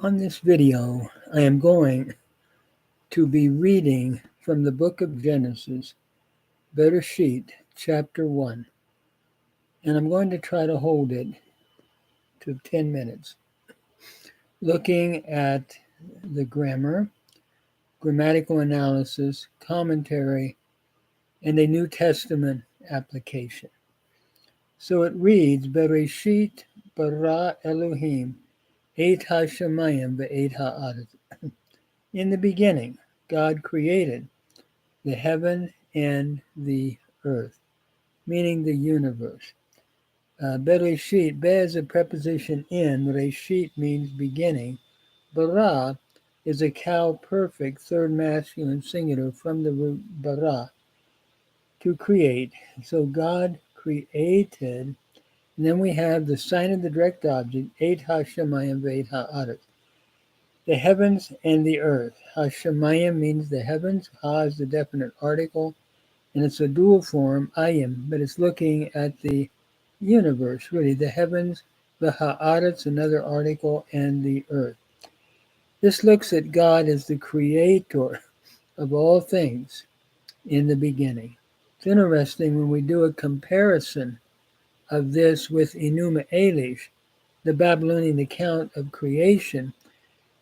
On this video, I am going to be reading from the book of Genesis, Bereshit, chapter 1, and I'm going to try to hold it to 10 minutes, looking at the grammar, grammatical analysis, commentary, and a New Testament application. So it reads, Bereshit bara Elohim et ha-shamayim ve'et ha'aretz. In the beginning, God created the heaven and the earth, meaning the universe. Bereshit, Be is a preposition in, Reshit means beginning. Bara is a cow perfect, third masculine singular from the root bara, to create. So God created, and then we have the sign of the direct object, Et ha-shamayim ve'et ha'aretz, the heavens and the earth. Ha-shamayim means the heavens, ha is the definite article, and it's a dual form, ayim, but it's looking at the universe, really, the heavens, the ha'aretz, another article, and the earth. This looks at God as the creator of all things in the beginning. It's interesting when we do a comparison of this with Enuma Elish, the Babylonian account of creation.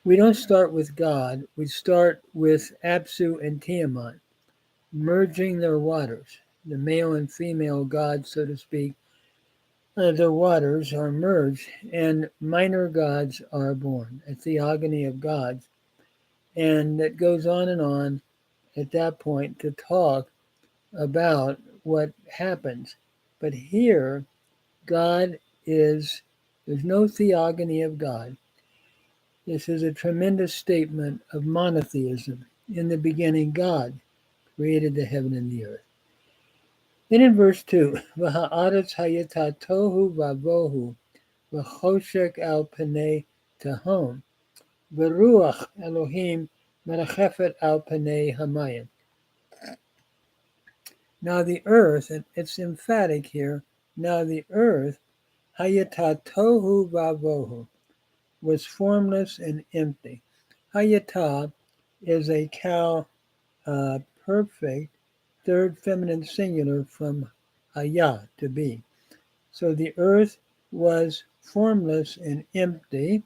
We don't start with God, we start with Apsu and Tiamat, merging their waters. The male and female gods, so to speak, the waters are merged, and minor gods are born, a theogony of gods. And it goes on at that point to talk about what happens. But here, God is, there's no theogony of God. This is a tremendous statement of monotheism. In the beginning, God created the heaven and the earth. Then in verse 2, V'ha'aretz hayata tohu vavohu, v'choshek al panei tahom, v'ruach Elohim merachefet al panei hamayim. Now the earth, and it's emphatic here, now the earth, hayata tohu vavohu, was formless and empty. Hayata is a cow perfect, third feminine singular from haya, to be. So the earth was formless and empty,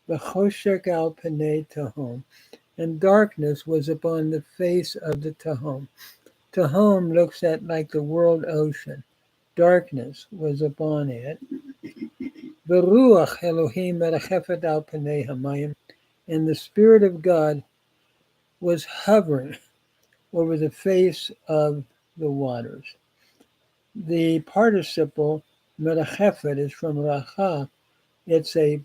v'choshek al panei tahom, and darkness was upon the face of the tahom. Tahom looks at like the world ocean. Darkness was upon it. V'ruach Elohim merachefet al panei hamayim, and the Spirit of God was hovering over the face of the waters. The participle merachefet is from racha. It's a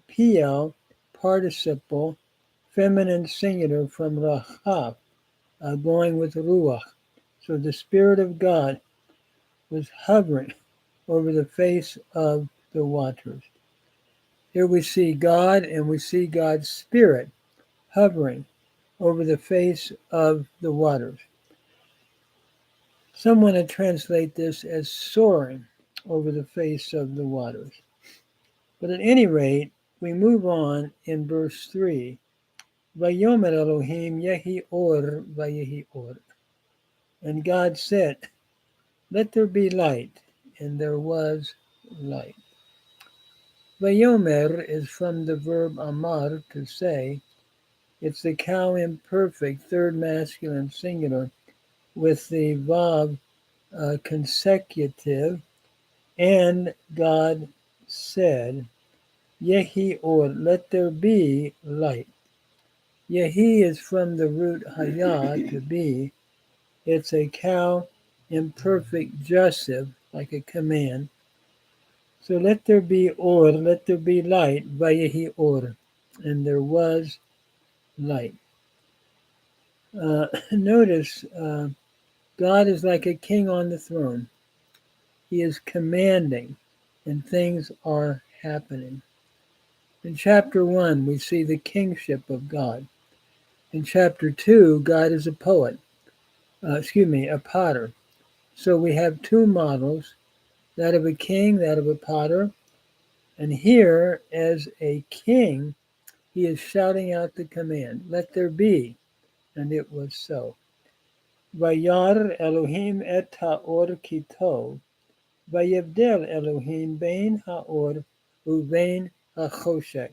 PL participle, feminine singular from racha, going with ruach. So the Spirit of God was hovering over the face of the waters. Here we see God, and we see God's Spirit hovering over the face of the waters. Some want to translate this as soaring over the face of the waters. But at any rate, we move on in verse 3. Vayomer Elohim yehi or vayehi or. And God said, let there be light, and there was light. Vayomer is from the verb amar, to say. It's the cow imperfect, third masculine singular, with the vav consecutive, and God said, yehi or, let there be light. Yehi is from the root haya, to be. It's a cow imperfect jussive, like a command. So let there be or, let there be light, vayehi or, and there was light. Notice God is like a king on the throne. He is commanding, and things are happening. In chapter 1, we see the kingship of God. In chapter 2, God is a poet, a potter. So we have two models, that of a king, that of a potter. And here, as a king, He is shouting out the command, let there be, and it was so. Vayar Elohim et haor kito, vayevdel Elohim bein haor uvein hachoshek.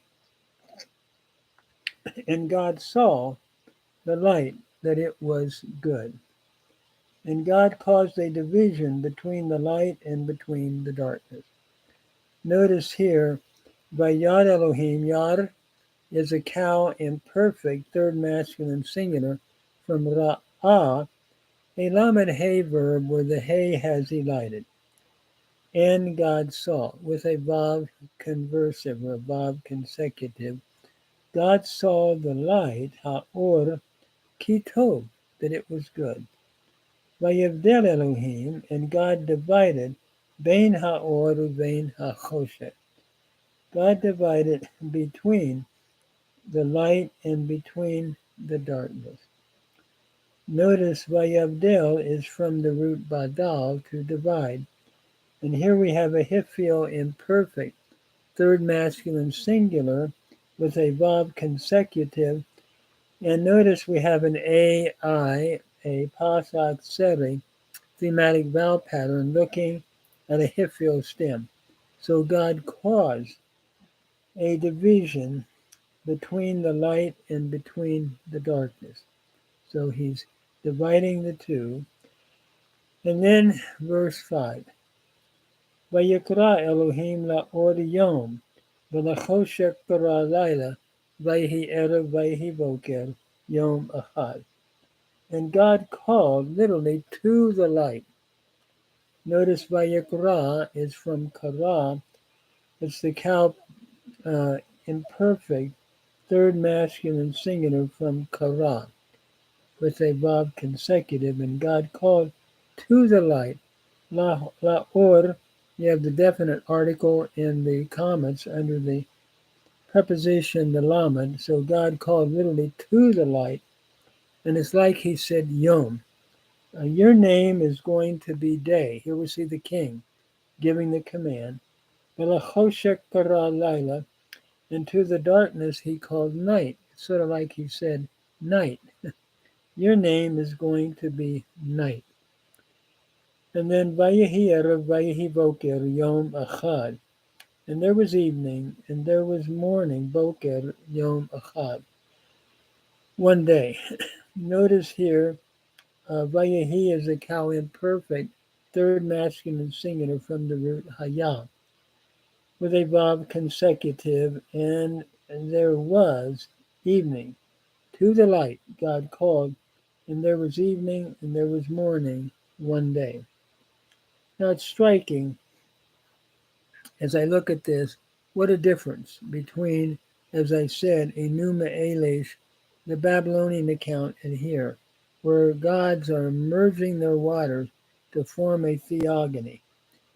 And God saw the light that it was good. And God caused a division between the light and between the darkness. Notice here, Vayar Elohim, Yar is a cow imperfect, third masculine singular, from Ra'ah, a lamed hay verb where the hay has elided. And God saw, with a vav conversive or vav consecutive, God saw the light, ha'or, kitov, that it was good. Vayevdel Elohim, and God divided, bein ha'or uvein ha'choshet. God divided between the light and between the darkness. Notice Vayavdel is from the root badal, to divide. And here we have a hifil imperfect, third masculine singular, with a vav consecutive. And notice we have an ai, a pasak seri, thematic vowel pattern looking at a hifil stem. So God caused a division between the light and between the darkness. So he's dividing the two. And then verse 5. Vayikra Elohim la'or yom, v'lachoshek bara laila, vayhi erev vayhi boker, yom achad. And God called literally to the light. Notice Vayikra is from kara. It's the cow imperfect, third masculine singular from kara, with a vav consecutive, and God called to the light. La'or, you have the definite article in the comments under the preposition the lamed, so God called literally to the light, and it's like he said yom. Your name is going to be day. Here we see the king giving the command. V'lachoshek bara laila, and to the darkness he called night. It's sort of like he said night. Your name is going to be night. And then Vayehi Erev Vayehi Boker Yom Achad. And there was evening, and there was morning, Boker Yom Achad. One day. Notice here, Vayehi is a cow imperfect, third masculine singular from the root Hayah, with a vav consecutive, and there was evening. To the light God called, and there was evening, and there was morning, one day. Now it's striking as I look at this, what a difference between, as I said, Enuma Elish, the Babylonian account, and here, where gods are merging their waters to form a theogony.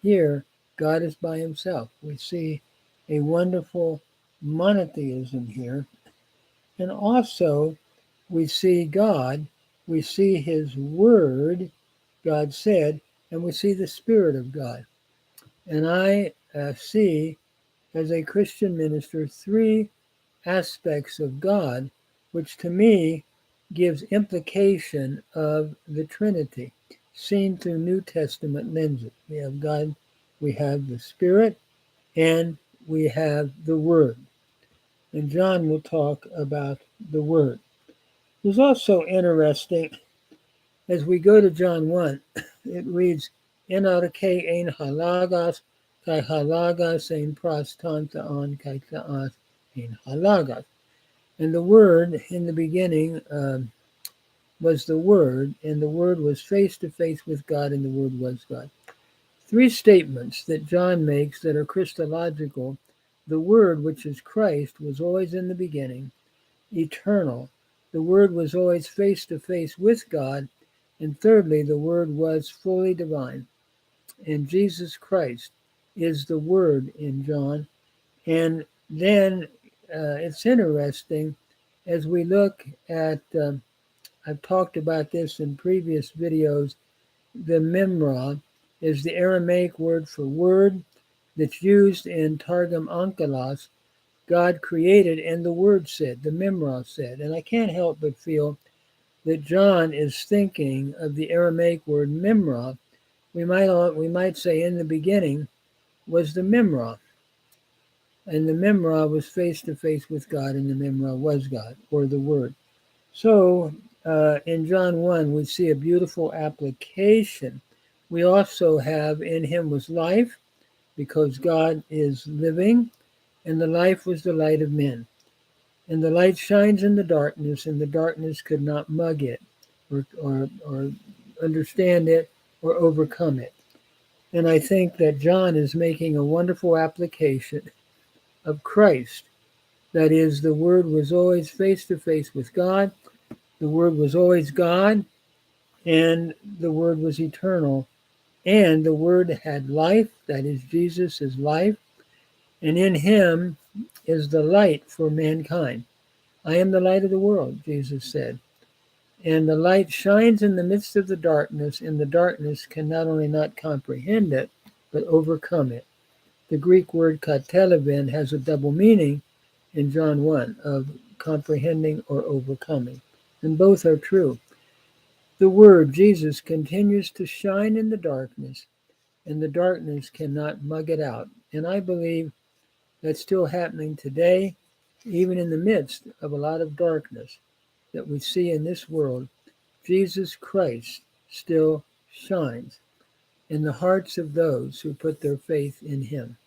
Here, God is by himself. We see a wonderful monotheism here. And also, we see God, we see his word, God said, and we see the Spirit of God. And I see, as a Christian minister, three aspects of God, which to me gives implication of the Trinity, seen through New Testament lenses. We have God, we have the Spirit, and we have the Word. And John will talk about the Word. It's also interesting, as we go to John 1, it reads, En arke ein halagas, kai halagas ein prostantaan, kai taas ein halagas. And the Word in the beginning was the Word, and the Word was face to face with God, and the Word was God. Three statements that John makes that are Christological. The Word, which is Christ, was always in the beginning, eternal. The Word was always face to face with God. And thirdly, the Word was fully divine. And Jesus Christ is the Word in John. And then it's interesting as we look at, I've talked about this in previous videos, the Memra is the Aramaic word for word that's used in Targum Onkelos God created, and the Word said, the Memra said. And I can't help but feel that John is thinking of the Aramaic word Memra. We might say in the beginning was the Memra. And the Memra was face to face with God, and the Memra was God, or the Word. So in John 1, we see a beautiful application. We also have in him was life, because God is living, and the life was the light of men. And the light shines in the darkness, and the darkness could not mug it, or understand it, or overcome it. And I think that John is making a wonderful application of Christ. That is, the Word was always face to face with God, the Word was always God, and the Word was eternal. And the Word had life, that is, Jesus is life, and in him is the light for mankind. I am the light of the world, Jesus said. And the light shines in the midst of the darkness, and the darkness can not only not comprehend it, but overcome it. The Greek word kateleven has a double meaning in John 1 of comprehending or overcoming. And both are true. The Word, Jesus, continues to shine in the darkness, and the darkness cannot mug it out. And I believe that's still happening today, even in the midst of a lot of darkness that we see in this world. Jesus Christ still shines in the hearts of those who put their faith in him.